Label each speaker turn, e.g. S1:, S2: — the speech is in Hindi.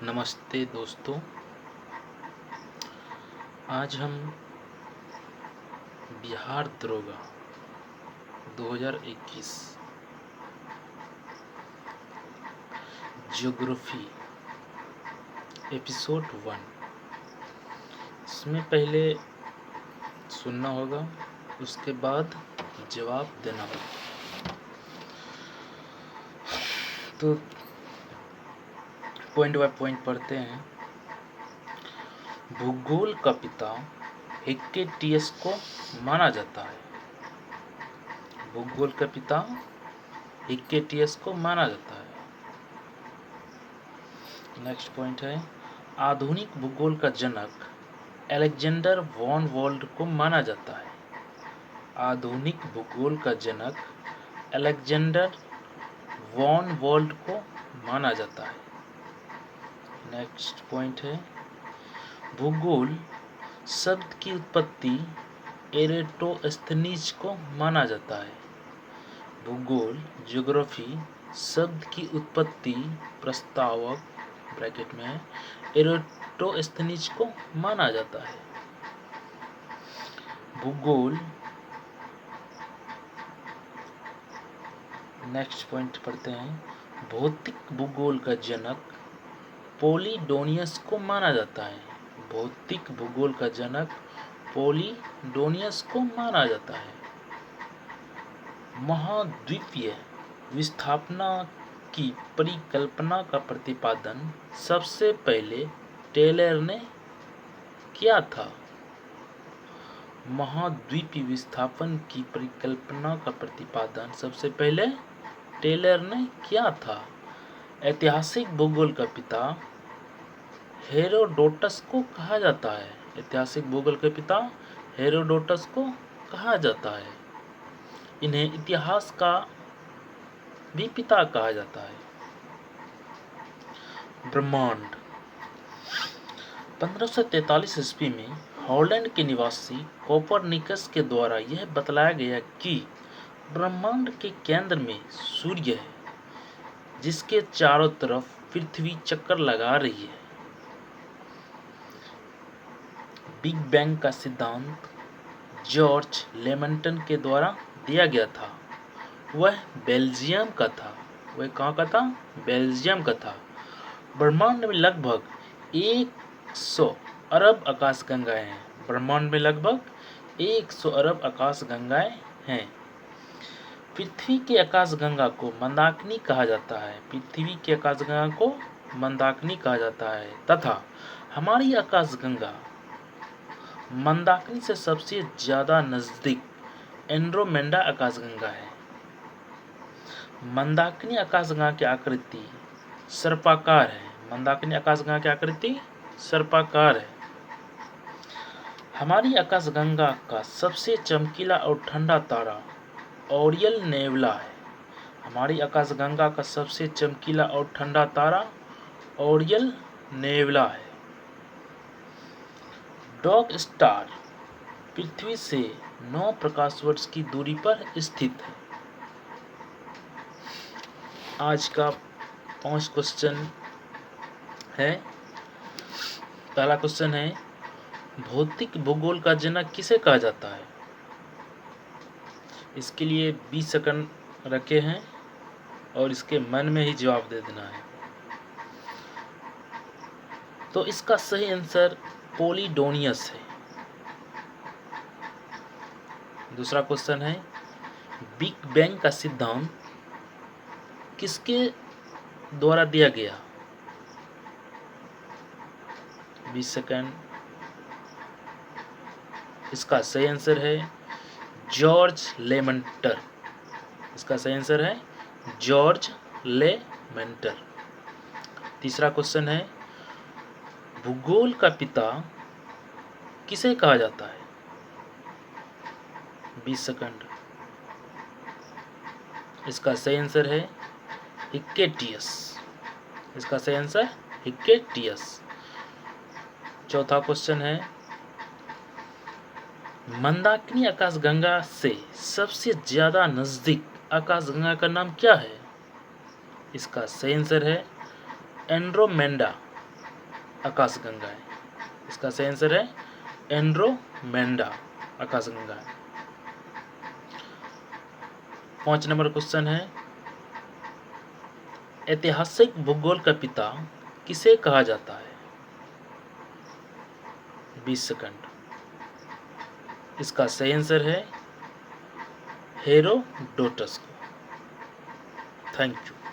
S1: नमस्ते दोस्तों। आज हम बिहार दरोगा 2021 ज्योग्राफी एपिसोड 1 इसमें पहले सुनना होगा, उसके बाद जवाब देना होगा। तो पॉइंट बाय पॉइंट पढ़ते हैं। भूगोल का पिता हिक्केटियस को माना जाता है। भूगोल का पिता हिक्केटियस को माना जाता है। नेक्स्ट पॉइंट है, आधुनिक भूगोल का जनक अलेक्जेंडर वॉन वॉल्ड को माना जाता है। आधुनिक भूगोल का जनक अलेक्जेंडर वॉन वॉल्ड को माना जाता है। नेक्स्ट पॉइंट है, भूगोल शब्द की उत्पत्ति एरेटोस्थनीज को माना जाता है। भूगोल ज्योग्राफी शब्द की उत्पत्ति प्रस्तावक ब्रैकेट में एरेटोस्थनीज को माना जाता है। भूगोल नेक्स्ट पॉइंट पढ़ते हैं, भौतिक भूगोल का जनक पोलिडोनियस को माना जाता है। भौतिक भूगोल का जनक पोलिडोनियस को माना जाता है। महाद्वीपीय विस्थापना की परिकल्पना का प्रतिपादन सबसे पहले टेलर ने किया था। महाद्वीपीय विस्थापन की परिकल्पना का प्रतिपादन सबसे पहले टेलर ने किया था। ऐतिहासिक भूगोल का पिता हेरोडोटस को कहा जाता है। ऐतिहासिक भूगोल के पिता हेरोडोटस को कहा जाता है। इन्हें इतिहास का भी पिता कहा जाता है। ब्रह्मांड 1543 ईस्वी में हॉलैंड के निवासी कोपरनिकस के द्वारा यह बतलाया गया कि ब्रह्मांड के केंद्र में सूर्य है, जिसके चारों तरफ पृथ्वी चक्कर लगा रही है। बिग बैंग का सिद्धांत जॉर्ज लेमंटन के द्वारा दिया गया था। वह बेल्जियम का था। वह कहाँ का था? बेल्जियम का था। ब्रह्मांड में लगभग 100 अरब आकाशगंगाएं हैं। ब्रह्मांड में लगभग 100 अरब आकाशगंगाएं हैं। पृथ्वी के आकाशगंगा को मंदाकिनी कहा जाता है। पृथ्वी के आकाशगंगा को मंदाकिनी कहा जाता है तथा हमारी आकाशगंगा मंदाकिनी से सबसे ज्यादा नजदीक एंड्रोमेडा आकाशगंगा है। मंदाकिनी आकाशगंगा की आकृति सर्पाकार है। मंदाकिनी आकाशगंगा की आकृति सर्पाकार है। हमारी आकाशगंगा का सबसे चमकीला और ठंडा तारा ओरियल नेबुला है। हमारी आकाशगंगा का सबसे चमकीला और ठंडा तारा ओरियल नेबुला है। डॉग स्टार पृथ्वी से 9 प्रकाश वर्ष की दूरी पर स्थित है। आज का 5 क्वेश्चन है। पहला क्वेश्चन है, भौतिक भूगोल का जनक किसे कहा जाता है? इसके लिए 20 सेकंड रखे हैं और इसके मन में ही जवाब दे देना है। तो इसका सही आंसर पोलिडोनियस है। दूसरा क्वेश्चन है, बिग बैंग का सिद्धांत किसके द्वारा दिया गया? 20 सेकंड। इसका सही आंसर है जॉर्ज लेमंटर। इसका सही आंसर है जॉर्ज लेमंटर। तीसरा क्वेश्चन है, भूगोल का पिता किसे कहा जाता है? 20 सेकंड। इसका सही आंसर है हिक्केटियस। इसका सही आंसर हिक्केटियस। चौथा क्वेश्चन है, मंदाकिनी आकाशगंगा से सबसे ज्यादा नजदीक आकाशगंगा का नाम क्या है? इसका सही आंसर है एंड्रोमेडा। आकाशगंगाएं। इसका सही आंसर है एंड्रोमेडा आकाशगंगा। 5 नंबर क्वेश्चन है, ऐतिहासिक भूगोल का पिता किसे कहा जाता है? 20 सेकंड। इसका सही आंसर है हेरोडोटस को। Thank you.